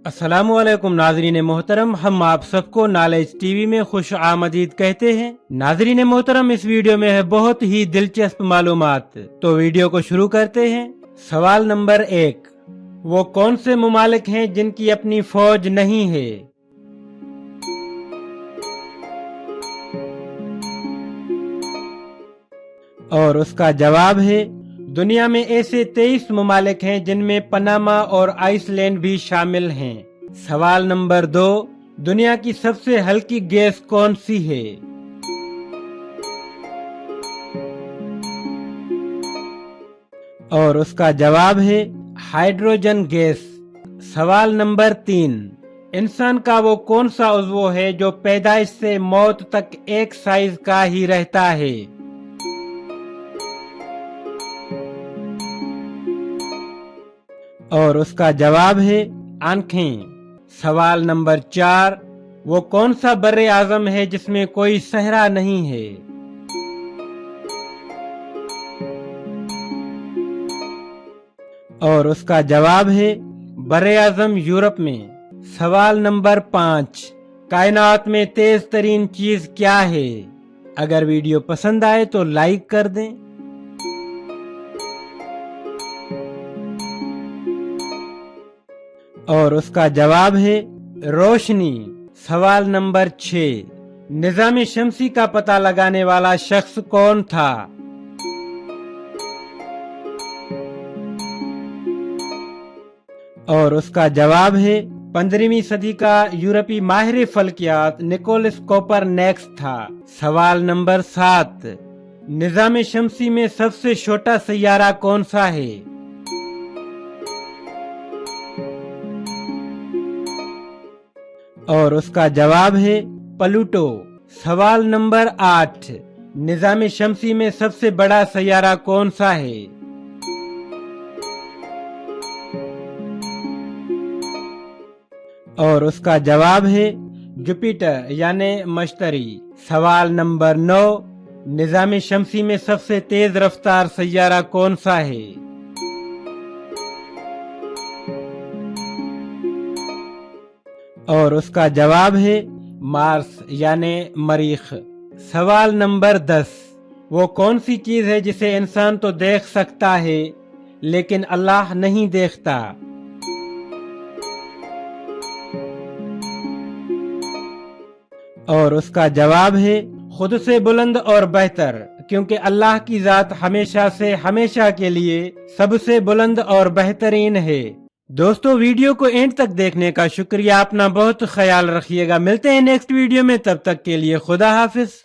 السلام علیکم ناظرین محترم، ہم آپ سب کو نالج ٹی وی میں خوش آمدید کہتے ہیں۔ ناظرین محترم، اس ویڈیو میں ہے بہت ہی دلچسپ معلومات، تو ویڈیو کو شروع کرتے ہیں۔ سوال نمبر 1، وہ کون سے ممالک ہیں جن کی اپنی فوج نہیں ہے؟ اور اس کا جواب ہے دنیا میں ایسے 23 ممالک ہیں جن میں پاناما اور آئس لینڈ بھی شامل ہیں۔ سوال نمبر 2، دنیا کی سب سے ہلکی گیس کون سی ہے؟ اور اس کا جواب ہے ہائیڈروجن گیس۔ سوال نمبر 3، انسان کا وہ کون سا عضو ہے جو پیدائش سے موت تک ایک سائز کا ہی رہتا ہے؟ اور اس کا جواب ہے آنکھیں۔ سوال نمبر 4، وہ کون سا بر اعظم ہے جس میں کوئی صحرا نہیں ہے؟ اور اس کا جواب ہے بر اعظم یورپ میں۔ سوال نمبر 5، کائنات میں تیز ترین چیز کیا ہے؟ اگر ویڈیو پسند آئے تو لائک کر دیں۔ اور اس کا جواب ہے روشنی۔ سوال نمبر 6، نظام شمسی کا پتہ لگانے والا شخص کون تھا؟ اور اس کا جواب ہے 15ویں صدی کا یورپی ماہر فلکیات نکولس کوپرنیکس تھا۔ سوال نمبر 7، نظام شمسی میں سب سے چھوٹا سیارہ کون سا ہے؟ اور اس کا جواب ہے پلوٹو۔ سوال نمبر 8، نظام شمسی میں سب سے بڑا سیارہ کون سا ہے؟ اور اس کا جواب ہے جوپیٹر یعنی مشتری۔ سوال نمبر 9، نظام شمسی میں سب سے تیز رفتار سیارہ کون سا ہے؟ اور اس کا جواب ہے مارس یعنی مریخ۔ سوال نمبر 10، وہ کون سی چیز ہے جسے انسان تو دیکھ سکتا ہے لیکن اللہ نہیں دیکھتا؟ اور اس کا جواب ہے خود سے بلند اور بہتر، کیونکہ اللہ کی ذات ہمیشہ سے ہمیشہ کے لیے سب سے بلند اور بہترین ہے۔ دوستو، ویڈیو کو اینڈ تک دیکھنے کا شکریہ، اپنا بہت خیال رکھیے گا، ملتے ہیں نیکسٹ ویڈیو میں، تب تک کے لیے خدا حافظ۔